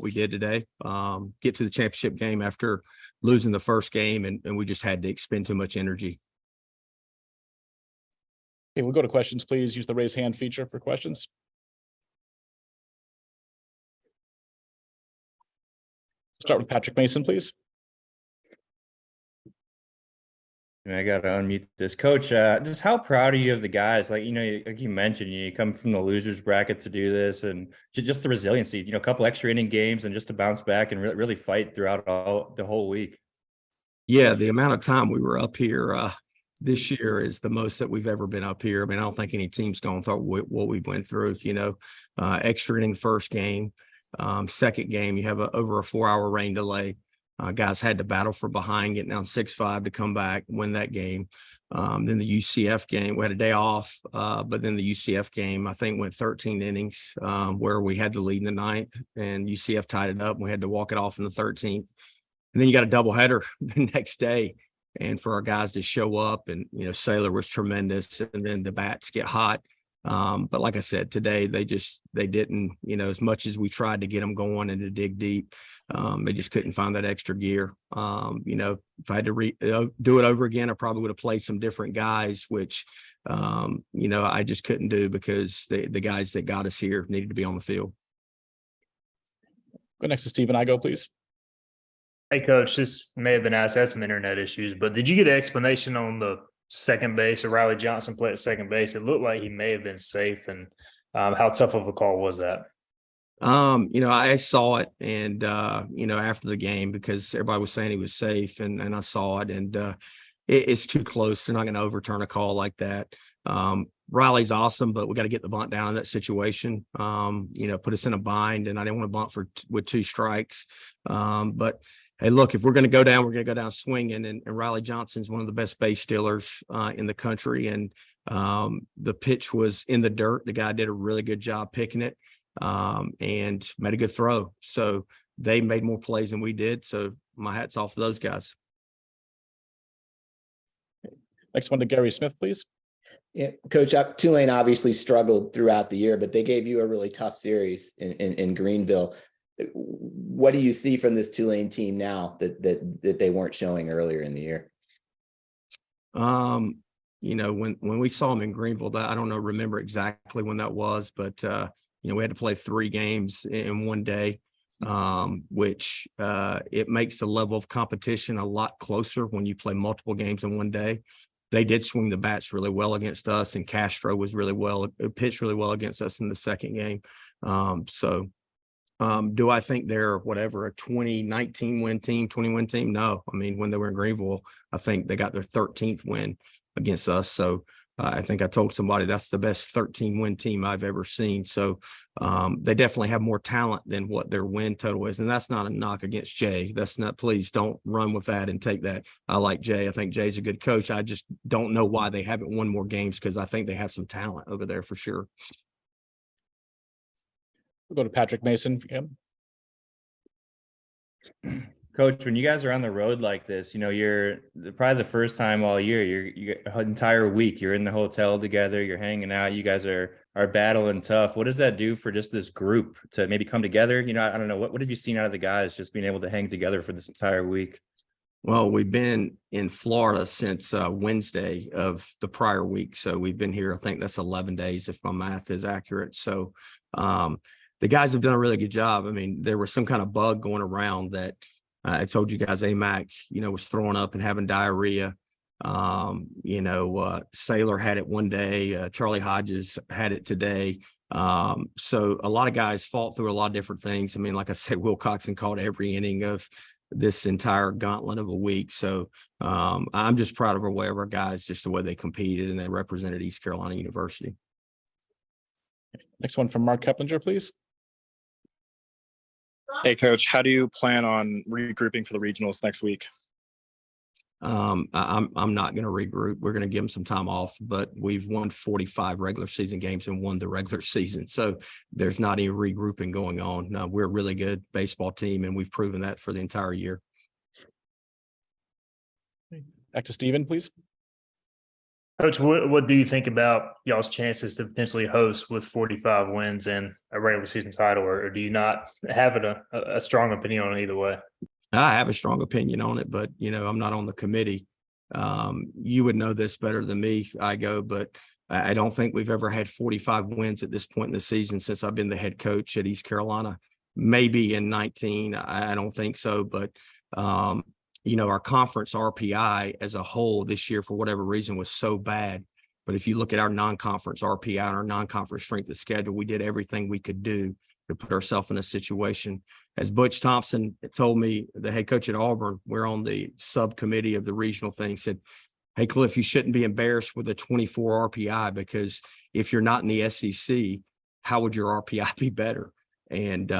we did today. Get to the championship game after losing the first game, and we just had to expend too much energy. Okay, we'll go to questions, please. Use the raise hand feature for questions. Start with Patrick Mason, please. I got to unmute this. Coach, just how proud are you of the guys? Like, like you mentioned, you come from the losers bracket to do this, and just the resiliency, a couple extra inning games and just to bounce back and really fight throughout the whole week. Yeah, the amount of time we were up here this year is the most that we've ever been up here. I mean, I don't think any team's gone through what we went through, extra inning first game, second game, you have over a 4-hour rain delay. Guys had to battle for behind, getting down 6-5 to come back, win that game. Then the UCF game, we had a day off, but then the UCF game, I think, went 13 innings where we had the lead in the 9th, and UCF tied it up. And we had to walk it off in the 13th. And then you got a doubleheader the next day. And for our guys to show up, and, Saylor was tremendous, and then the bats get hot. But like I said, today, they didn't, as much as we tried to get them going and to dig deep, they just couldn't find that extra gear. If I had to do it over again, I probably would have played some different guys, which, I just couldn't do because the guys that got us here needed to be on the field. Go next to Stephen Igo, please. Hey, Coach, this may have been asked. I had some internet issues, but did you get an explanation on the second base, or Riley Johnson played at second base? It looked like he may have been safe, and how tough of a call was that? I saw it, and after the game, because everybody was saying he was safe, and I saw it, and it's too close. They're not going to overturn a call like that. Riley's awesome, but we got to get the bunt down in that situation. Put us in a bind, and I didn't want to bunt with 2 strikes. But hey, look, if we're going to go down, we're going to go down swinging. And Riley Johnson's one of the best base stealers in the country. And the pitch was in the dirt. The guy did a really good job picking it and made a good throw. So they made more plays than we did. So my hat's off to those guys. Next one to Gary Smith, please. Yeah, Coach, Tulane obviously struggled throughout the year, but they gave you a really tough series in Greenville. What do you see from this Tulane team now that they weren't showing earlier in the year? When we saw them in Greenville, I don't remember exactly when that was, but we had to play 3 games in one day, which it makes the level of competition a lot closer when you play multiple games in one day. They did swing the bats really well against us, and Castro was pitched really well against us in the second game. Do I think they're a 2019 win team, 20-win team? No. I mean, when they were in Greenville, I think they got their 13th win against us. So I think I told somebody that's the best 13-win team I've ever seen. So they definitely have more talent than what their win total is. And that's not a knock against Jay. Please don't run with that and take that. I like Jay. I think Jay's a good coach. I just don't know why they haven't won more games, because I think they have some talent over there for sure. We'll go to Patrick Mason. Coach, when you guys are on the road like this, you're probably the first time all year, you're an entire week, you're in the hotel together, you're hanging out, you guys are battling tough. What does that do for just this group to maybe come together? I don't know. What have you seen out of the guys just being able to hang together for this entire week? Well, we've been in Florida since Wednesday of the prior week. So we've been here, I think that's 11 days, if my math is accurate. So the guys have done a really good job. I mean, there was some kind of bug going around that I told you guys, AMAC, was throwing up and having diarrhea. Saylor had it one day. Charlie Hodges had it today. So a lot of guys fought through a lot of different things. I mean, like I said, Will Coxon called every inning of this entire gauntlet of a week. So I'm just proud of our guys, just the way they competed and they represented East Carolina University. Next one from Mark Keplinger, please. Hey, Coach, how do you plan on regrouping for the regionals next week? I'm not going to regroup. We're going to give them some time off, but we've won 45 regular season games and won the regular season. So there's not any regrouping going on. No, we're a really good baseball team, and we've proven that for the entire year. Back to Stephen, please. Coach, what do you think about y'all's chances to potentially host with 45 wins and a regular season title, or do you not have a strong opinion on it either way? I have a strong opinion on it, but I'm not on the committee. You would know this better than me, but I don't think we've ever had 45 wins at this point in the season since I've been the head coach at East Carolina. Maybe in 19, I don't think so, but our conference RPI as a whole this year, for whatever reason, was so bad. But if you look at our non-conference RPI and our non-conference strength of schedule, we did everything we could do to put ourselves in a situation. As Butch Thompson told me, the head coach at Auburn, we're on the subcommittee of the regional thing, said, "Hey, Cliff, you shouldn't be embarrassed with a 24 RPI, because if you're not in the SEC, how would your RPI be better?" And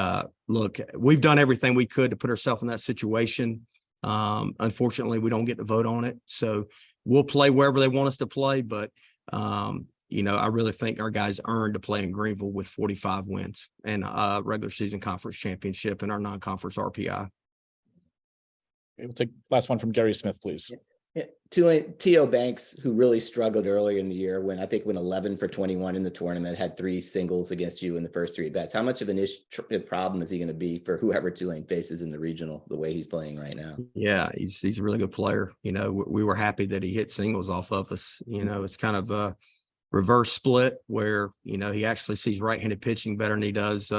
look, we've done everything we could to put ourselves in that situation. Unfortunately, we don't get to vote on it. So we'll play wherever they want us to play. But, I really think our guys earned to play in Greenville with 45 wins and a regular season conference championship and our non-conference RPI. Okay, we'll take last one from Gary Smith, please. Yeah, Tulane, T.O. Banks, who really struggled earlier in the year when 11 for 21 in the tournament, had 3 singles against you in the first 3 bets. How much of an problem is he going to be for whoever Tulane faces in the regional, the way he's playing right now? Yeah, he's a really good player. We were happy that he hit singles off of us. It's kind of a reverse split where, he actually sees right-handed pitching better than he does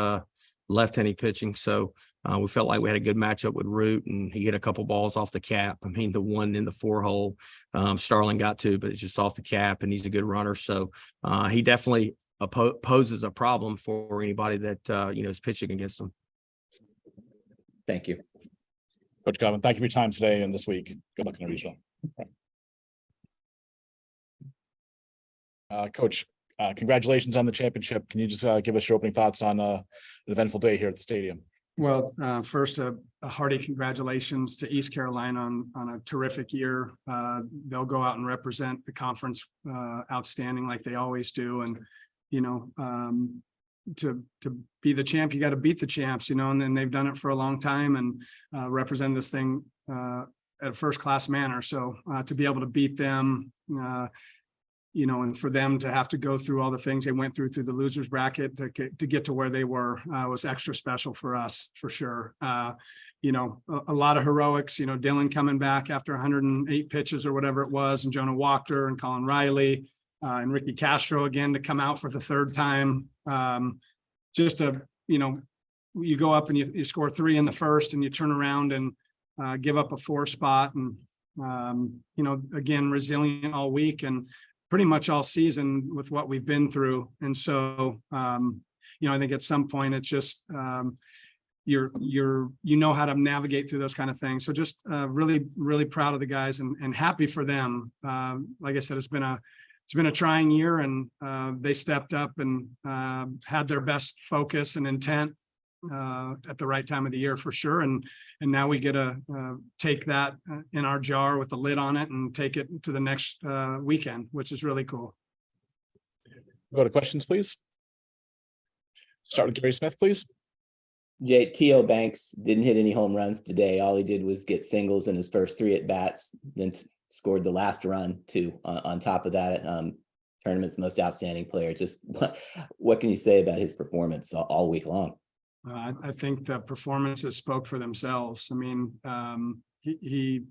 left-handed pitching. So we felt like we had a good matchup with Root, and he hit a couple balls off the cap. I mean, the one in the 4-hole, Starling got to, but it's just off the cap, and he's a good runner. So he definitely poses a problem for anybody that, is pitching against him. Thank you. Coach Govan, thank you for your time today and this week. Good luck in the regional. Coach, congratulations on the championship. Can you just give us your opening thoughts on an eventful day here at the stadium? Well, first, a hearty congratulations to East Carolina on a terrific year. They'll go out and represent the conference outstanding like they always do. And, to be the champ, you got to beat the champs, and then they've done it for a long time and represent this thing at a first-class manner. So to be able to beat them, and for them to have to go through all the things they went through the losers bracket to get to where they were was extra special for us, for sure. A lot of heroics, Dylan coming back after 108 pitches or whatever it was, and Jonah Walker and Colin Riley and Ricky Castro again to come out for the 3rd time. You go up and you score 3 in the first, and you turn around and give up a 4 spot, and again, resilient all week and pretty much all season with what we've been through. And so, I think at some point it's just, how to navigate through those kind of things. So just really, really proud of the guys and happy for them. Like I said, it's been a trying year, and they stepped up and had their best focus and intent at the right time of the year, for sure. And now we get to take that in our jar with the lid on it and take it to the next weekend, which is really cool. Go to questions, please. Start with Gary Smith, please. T.O. Banks didn't hit any home runs today. All he did was get singles in his first 3 at bats, then scored the last run too. On top of that, tournament's most outstanding player. Just what can you say about his performance all week long? I think the performances spoke for themselves. I mean, he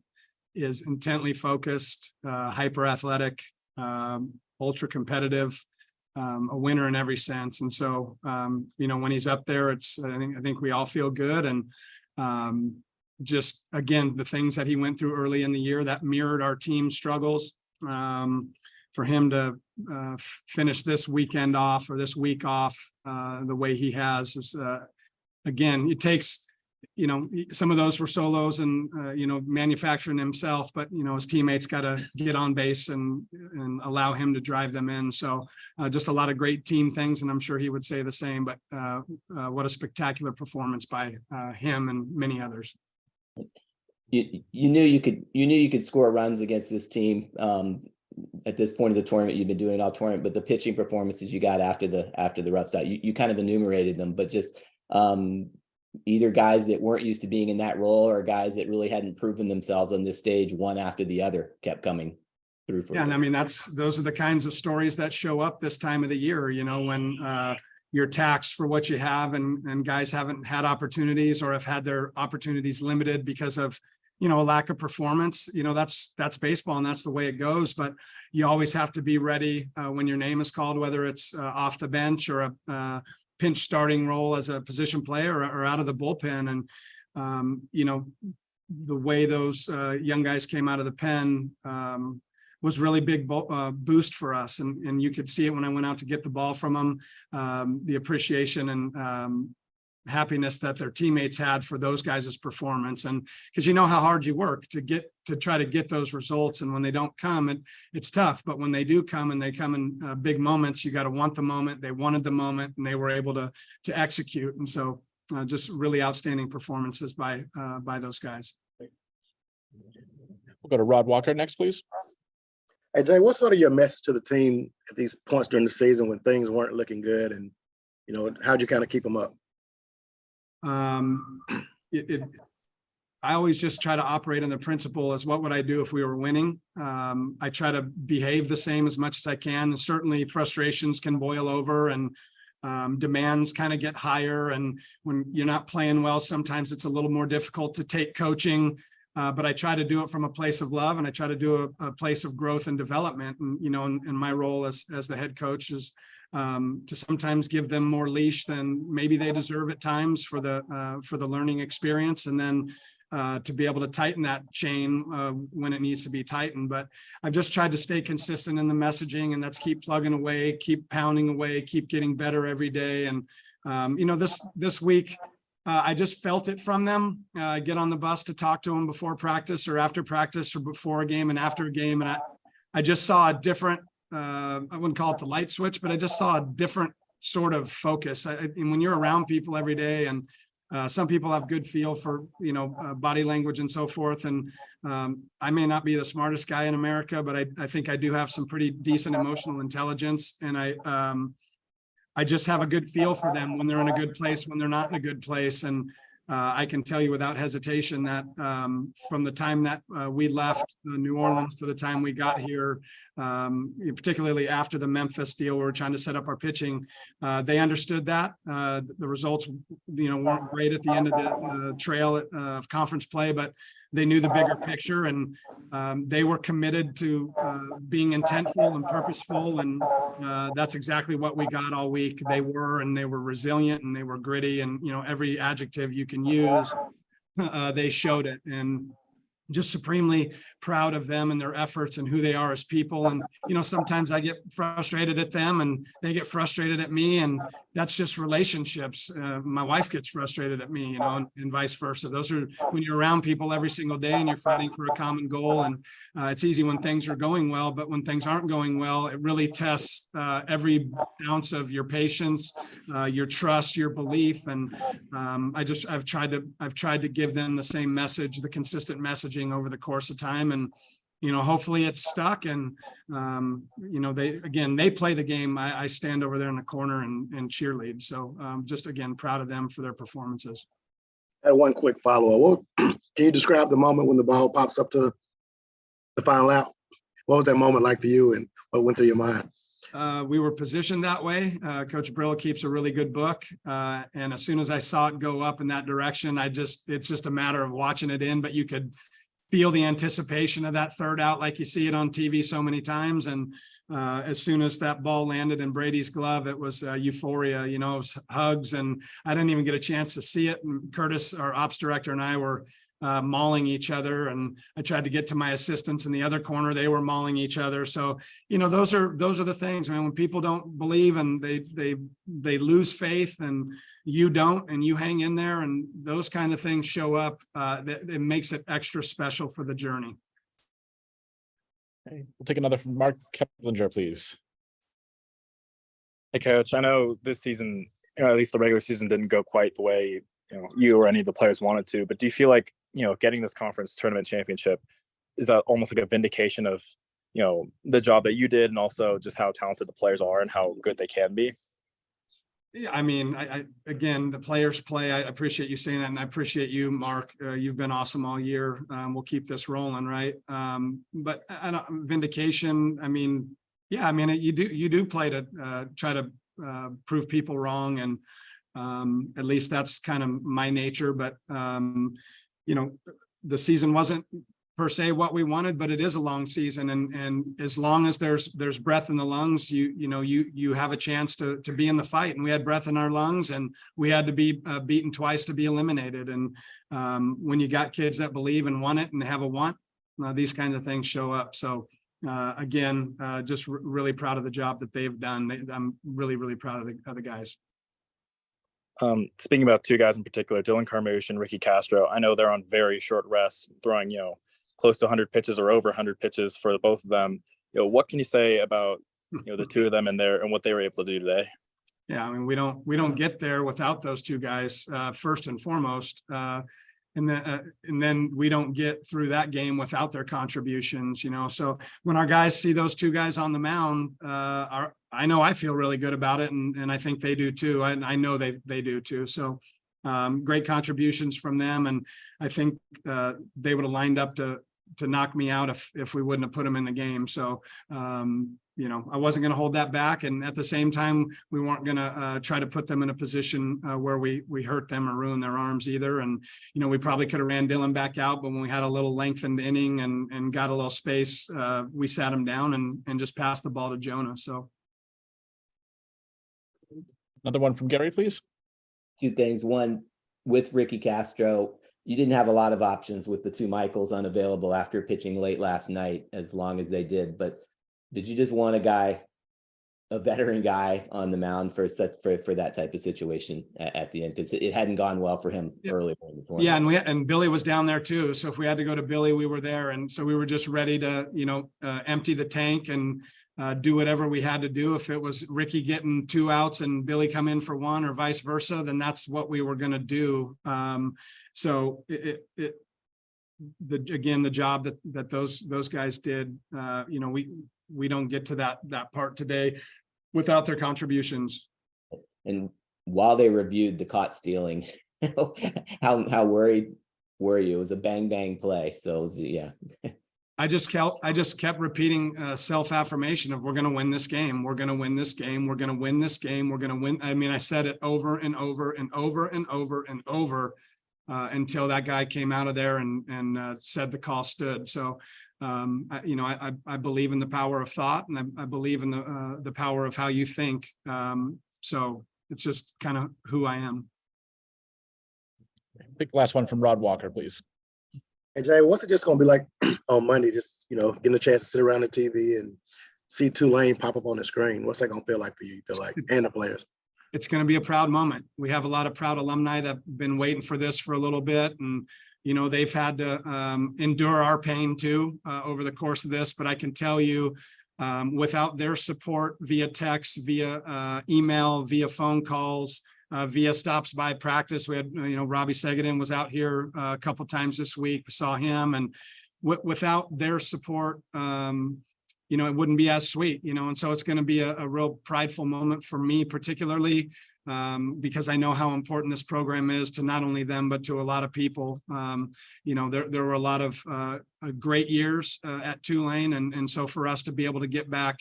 is intently focused, hyper athletic, ultra competitive, a winner in every sense. And so, when he's up there, I think we all feel good. And just, again, the things that he went through early in the year that mirrored our team struggles, for him to finish this weekend off or this week off the way he has is, again, it takes, some of those were solos and, manufacturing himself, but, his teammates got to get on base and allow him to drive them in. So just a lot of great team things. And I'm sure he would say the same, but what a spectacular performance by him and many others. You knew you could score runs against this team. At this point of the tournament, you've been doing it all tournament, but the pitching performances you got after the rough start, you kind of enumerated them, but just either guys that weren't used to being in that role or guys that really hadn't proven themselves on this stage, one after the other kept coming. through for Yeah, and I you. mean, those are the kinds of stories that show up this time of the year, when you're taxed for what you have and guys haven't had opportunities or have had their opportunities limited because of, a lack of performance. That's baseball and that's the way it goes. But you always have to be ready when your name is called, whether it's off the bench or a pinch starting role as a position player or out of the bullpen. And, the way those young guys came out of the pen was really big boost for us. And you could see it when I went out to get the ball from them, the appreciation and happiness that their teammates had for those guys' performance. And because how hard you work to try to get those results. And when they don't come, it's tough. But when they do come and they come in big moments, you got to want the moment. They wanted the moment and they were able to execute. And so just really outstanding performances by those guys. We'll go to Rod Walker next, please. Hey, Jay, what's sort of your message to the team at these points during the season when things weren't looking good? And, how'd you kind of keep them up? I always just try to operate on the principle as what would I do if we were winning? I try to behave the same as much as I can. And certainly frustrations can boil over and demands kind of get higher. And when you're not playing well, sometimes it's a little more difficult to take coaching. But I try to do it from a place of love and I try to do a place of growth and development. And, and my role as the head coach is to sometimes give them more leash than maybe they deserve at times for the learning experience. And then to be able to tighten that chain when it needs to be tightened. But I've just tried to stay consistent in the messaging, and that's keep plugging away, keep pounding away, keep getting better every day. And, this week, I just felt it from them. I get on the bus to talk to them before practice or after practice or before a game and after a game. And I just saw a different, I wouldn't call it the light switch, but I just saw a different sort of focus. And when you're around people every day and some people have good feel for, body language and so forth. And I may not be the smartest guy in America, but I think I do have some pretty decent emotional intelligence. And I just have a good feel for them when they're in a good place, when they're not in a good place. And I can tell you without hesitation that from the time that we left New Orleans to the time we got here, particularly after the Memphis deal, we were trying to set up our pitching. They understood that. The results, weren't great at the end of the trail of conference play, but they knew the bigger picture and they were committed to being intentful and purposeful. And that's exactly what we got all week. They were resilient and they were gritty and, every adjective you can use, they showed it. And just supremely proud of them and their efforts and who they are as people. And, sometimes I get frustrated at them and they get frustrated at me, and that's just relationships. My wife gets frustrated at me, and vice versa. Those are when you're around people every single day and you're fighting for a common goal. And it's easy when things are going well, but when things aren't going well, it really tests every ounce of your patience, your trust, your belief. And I've tried to give them the same message, the consistent messaging over the course of time. And hopefully it's stuck. And they play the game. I stand over there in the corner and cheerlead. So just again, proud of them for their performances. I had one quick follow-up. Can you describe the moment when the ball pops up to the final out? What was that moment like for you, and what went through your mind? We were positioned that way. Coach Brill keeps a really good book. And as soon as I saw it go up in that direction, it's just a matter of watching it in, but you could feel the anticipation of that third out like you see it on TV so many times. And as soon as that ball landed in Brady's glove, it was euphoria, it was hugs, and I didn't even get a chance to see it. And Curtis, our ops director, and I were mauling each other, and I tried to get to my assistants in the other corner. They were mauling each other. So, those are the things, man. When people don't believe and they lose faith, and you don't, and you hang in there, and those kind of things show up, it makes it extra special for the journey. Okay, we'll take another from Mark Keplinger, please. Hey, Coach, I know this season, at least the regular season didn't go quite the way you or any of the players wanted to, but do you feel like, getting this conference tournament championship, is that almost like a vindication of, the job that you did, and also just how talented the players are and how good they can be? Yeah, I mean, again, the players play. I appreciate you saying that, and I appreciate you, Mark. You've been awesome all year. We'll keep this rolling, right? But vindication. I mean, yeah, I mean, you do play to try to prove people wrong, and at least that's kind of my nature. But you know, the season wasn't per se what we wanted, but it is a long season, and as long as there's breath in the lungs, you have a chance to be in the fight. And we had breath in our lungs, and we had to be beaten twice to be eliminated. And when you got kids that believe and want it and have a want, these kinds of things show up. So again, just really proud of the job that they've done. I'm really proud of the guys. Speaking about two guys in particular, Dylan Carmouche and Ricky Castro, I know they're on very short rests, throwing, close to 100 pitches or over 100 pitches for both of them. What can you say about, the two of them and what they were able to do today? Yeah, I mean, we don't get there without those two guys, first and foremost. And then we don't get through that game without their contributions, So when our guys see those two guys on the mound, I know I feel really good about it, and I think they do too. I know they do too. So great contributions from them, and I think they would have lined up to knock me out if we wouldn't have put them in the game. So I wasn't going to hold that back, and at the same time, we weren't going to try to put them in a position where we hurt them or ruin their arms either. And we probably could have ran Dylan back out, but when we had a little lengthened inning and got a little space, we sat him down and just passed the ball to Jonah. So Another one from Gary, please. Two things. One, with Ricky Castro, you didn't have a lot of options with the two Michaels unavailable after pitching late last night, as long as they did. But did you just want a veteran guy on the mound for that type of situation at the end? Because it hadn't gone well for him earlier in the tournament. Yeah, and Billy was down there too. So if we had to go to Billy, we were there, and so we were just ready to empty the tank and do whatever we had to do. If it was Ricky getting 2 outs and Billy come in for 1, or vice versa, then that's what we were going to do. So the job that those guys did, we don't get to that part today without their contributions. And while they reviewed the caught stealing, how worried were you? It was a bang play. So yeah. I just kept repeating self-affirmation of, we're going to win this game. We're going to win this game. We're going to win this game. We're going to win. I mean, I said it over and over and over and over and over until that guy came out of there and said the call stood. So, I believe in the power of thought, and I believe in the power of how you think. So it's just kind of who I am. Pick the last one from Rod Walker, please. Hey Jay, what's it just gonna be like on Monday? Just getting a chance to sit around the TV and see Tulane pop up on the screen. What's that gonna feel like for you? You feel like, and the players? It's going to be a proud moment. We have a lot of proud alumni that have been waiting for this for a little bit, and they've had to endure our pain too over the course of this. But I can tell you, without their support via text, via email, via phone calls, via stops by practice. We had, Robbie Segadin was out here a couple times this week. We saw him, and without their support, it wouldn't be as sweet, and so it's going to be a real prideful moment for me, particularly because I know how important this program is to not only them, but to a lot of people. There were a lot of great years at Tulane, and so for us to be able to get back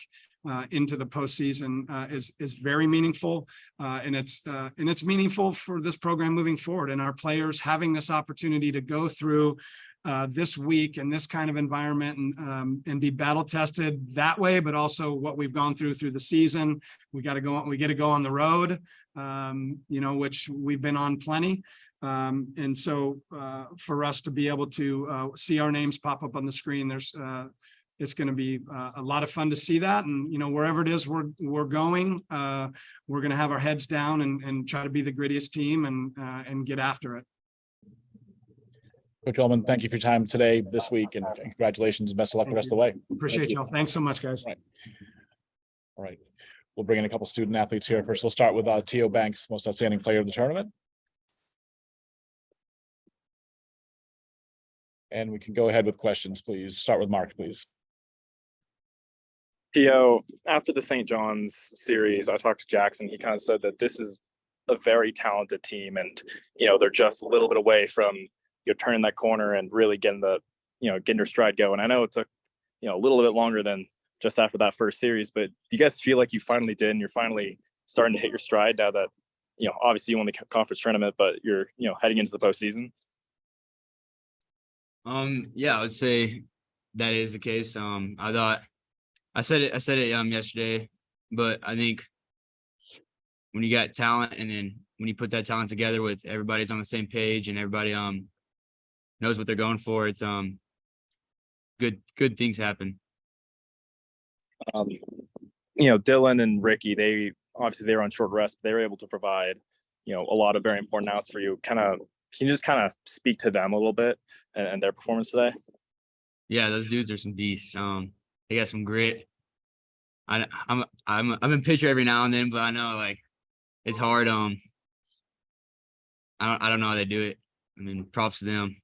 into the postseason is very meaningful, and it's meaningful for this program moving forward, and our players having this opportunity to go through this week in this kind of environment and be battle tested that way, but also what we've gone through the season. We get to go on the road, which we've been on plenty. And so for us to be able to see our names pop up on the screen, it's going to be a lot of fun to see that. And, wherever it is we're going, we're going to have our heads down and try to be the grittiest team and get after it. Coach Ullman, thank you for your time today, this week, and congratulations and best of luck the rest of the way. Appreciate y'all. Thanks so much, guys. All right. We'll bring in a couple student athletes here. First, we'll start with Tio Banks, most outstanding player of the tournament. And we can go ahead with questions, please. Start with Mark, please. Theo, after the St. John's series, I talked to Jackson. He kind of said that this is a very talented team, and they're just a little bit away from turning that corner and really getting getting your stride going. I know it took a little bit longer than just after that first series, but do you guys feel like you finally did, and you're finally starting to hit your stride now that obviously you won the conference tournament, but you're heading into the postseason? Yeah, I would say that is the case. I said it yesterday, but I think when you got talent, and then when you put that talent together with everybody's on the same page and everybody knows what they're going for, it's good things happen. Dylan and Ricky, they were on short rest, but they were able to provide a lot of very important outs for you. Can you just kind of speak to them a little bit and their performance today? Yeah, those dudes are some beasts. They got some grit. I'm in pitcher every now and then, but I know like it's hard. I don't know how they do it. I mean, props to them.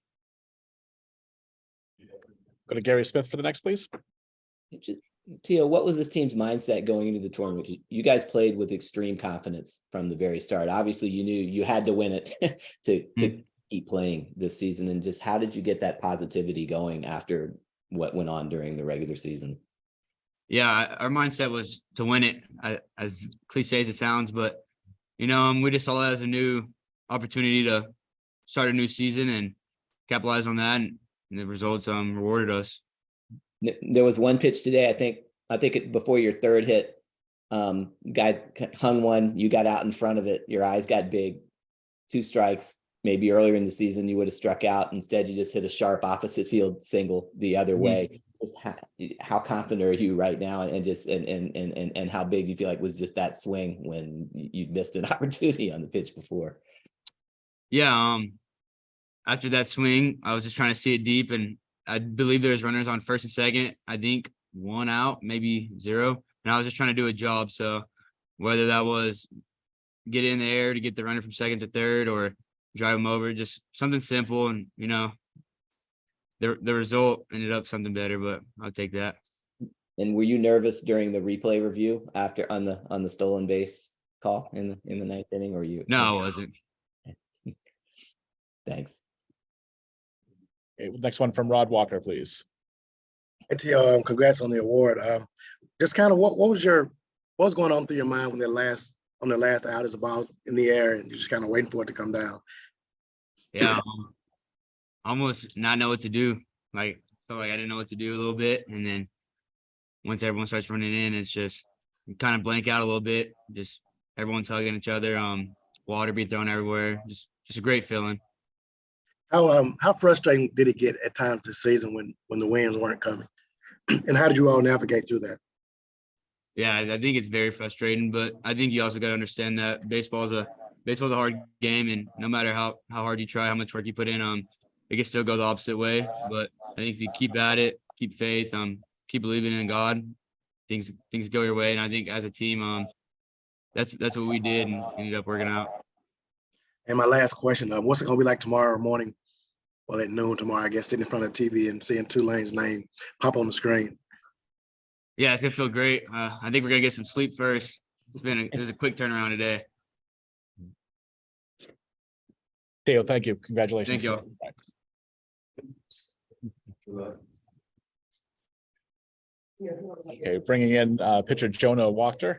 Go to Gary Smith for the next, please. Tio, what was this team's mindset going into the tournament? You guys played with extreme confidence from the very start. Obviously, you knew you had to win it to keep playing this season. And just how did you get that positivity going after what went on during the regular season? Yeah, our mindset was to win it, as cliche as it sounds, but we just saw that as a new opportunity to start a new season and capitalize on that, and the results rewarded us. There was one pitch today, I think before your third hit, guy hung one, you got out in front of it, your eyes got big, 2 strikes. Maybe earlier in the season you would have struck out. Instead, you just hit a sharp opposite field single the other way. Just how confident are you right now, and how big you feel like was just that swing when you missed an opportunity on the pitch before? Yeah, after that swing, I was just trying to see it deep, and I believe there was runners on first and second. I think 1 out, maybe 0, and I was just trying to do a job. So whether that was get in the air to get the runner from second to third, or drive them over, just something simple, and the result ended up something better, but I'll take that. And were you nervous during the replay review after on the stolen base call in the 9th inning, or you? No, I wasn't. Thanks. Okay, next one from Rod Walker, please. Hey, Tio, congrats on the award. Just kind of what was going on through your mind when the last out as the ball's in the air and you're just kind of waiting for it to come down? Yeah, almost not know what to do. Like, felt like I didn't know what to do a little bit, and then once everyone starts running in, it's just you kind of blank out a little bit. Just everyone's hugging each other. Water be thrown everywhere. Just a great feeling. How frustrating did it get at times this season when the wins weren't coming? And how did you all navigate through that? Yeah, I think it's very frustrating, but I think you also got to understand that baseball's a hard game, and no matter how hard you try, how much work you put in, it can still go the opposite way. But I think if you keep at it, keep faith, keep believing in God, things go your way. And I think as a team, that's what we did, and ended up working out. And my last question, what's it gonna be like tomorrow morning? Well, at noon tomorrow, I guess, sitting in front of the TV and seeing Tulane's name pop on the screen. Yeah, it's gonna feel great. I think we're gonna get some sleep first. It was a quick turnaround today. Theo, thank you. Congratulations. Thank you. Okay, bringing in pitcher Jonah Wachter.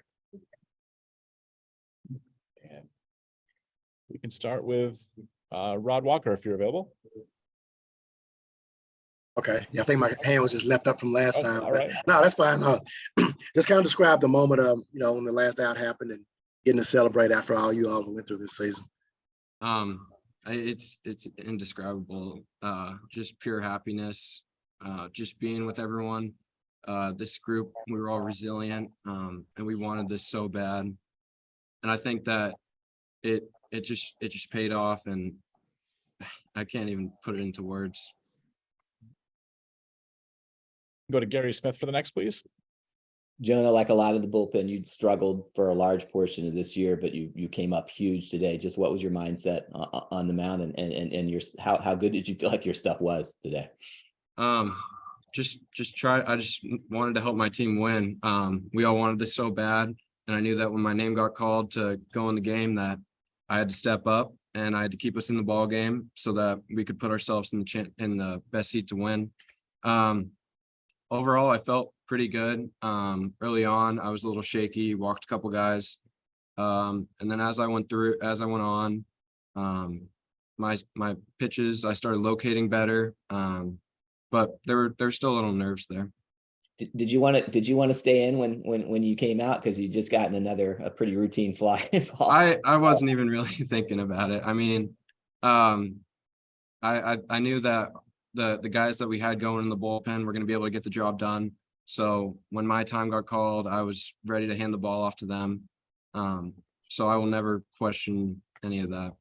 And we can start with Rod Walker if you're available. Okay, yeah, I think my hand was just left up from last time. But right. No, that's fine. Just kind of describe the moment of, when the last out happened and getting to celebrate after all you all went through this season. It's indescribable. Just pure happiness. Just being with everyone. This group, we were all resilient, and we wanted this so bad. And I think that it just paid off, and I can't even put it into words. Go to Gary Smith for the next, please. Jonah, like a lot of the bullpen, you'd struggled for a large portion of this year, but you came up huge today. Just what was your mindset on the mound, and your how good did you feel like your stuff was today? just try. I just wanted to help my team win. We all wanted this so bad, and I knew that when my name got called to go in the game, that I had to step up and I had to keep us in the ball game so that we could put ourselves in the best seat to win. Overall, I felt pretty good. Early on, I was a little shaky, walked a couple guys. And then as I went on, my pitches, I started locating better. But there's still a little nerves there. Did you want to stay in when you came out? Because you just gotten a pretty routine fly ball. I wasn't even really thinking about it. I mean, I knew that the guys that we had going in the bullpen were going to be able to get the job done. So when my time got called, I was ready to hand the ball off to them. So I will never question any of that.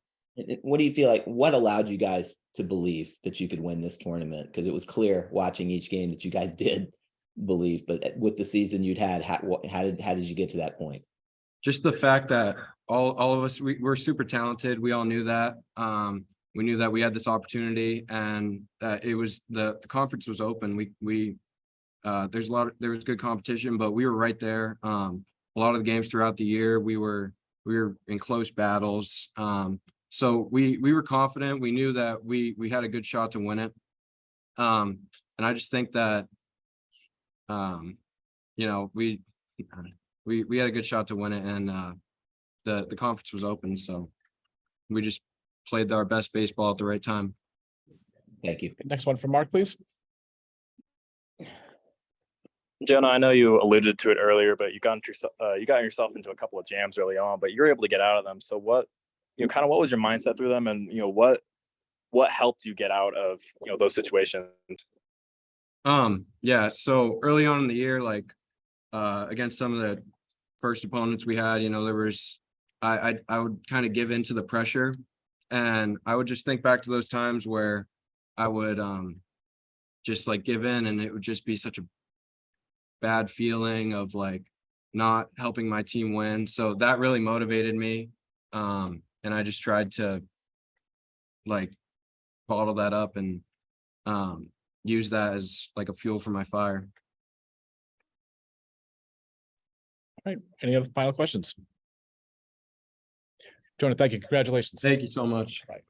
What do you feel like? What allowed you guys to believe that you could win this tournament? Because it was clear watching each game that you guys did believe, but with the season you'd had, how did you get to that point? Just the fact that all of us, we're super talented. We all knew that. We knew that we had this opportunity, and that it was the conference was open. There was good competition, but we were right there. A lot of the games throughout the year, we were in close battles. So we were confident. We knew that we had a good shot to win it. And I just think that, you know, we had a good shot to win it, and the conference was open. So we just played our best baseball at the right time. Thank you. Next one from Mark, please. Jonah, I know you alluded to it earlier, but you got yourself into a couple of jams early on, but you're able to get out of them. So what was your mindset through them, and what helped you get out of those situations? Yeah. So early on in the year, like against some of the first opponents we had, there was I would kind of give in to the pressure, and I would just think back to those times where I would just like give in, and it would just be such a bad feeling of like not helping my team win. So that really motivated me. And I just tried to like bottle that up and use that as like a fuel for my fire. All right. Any other final questions? Jonah, thank you. Congratulations. Thank you so much. Bye.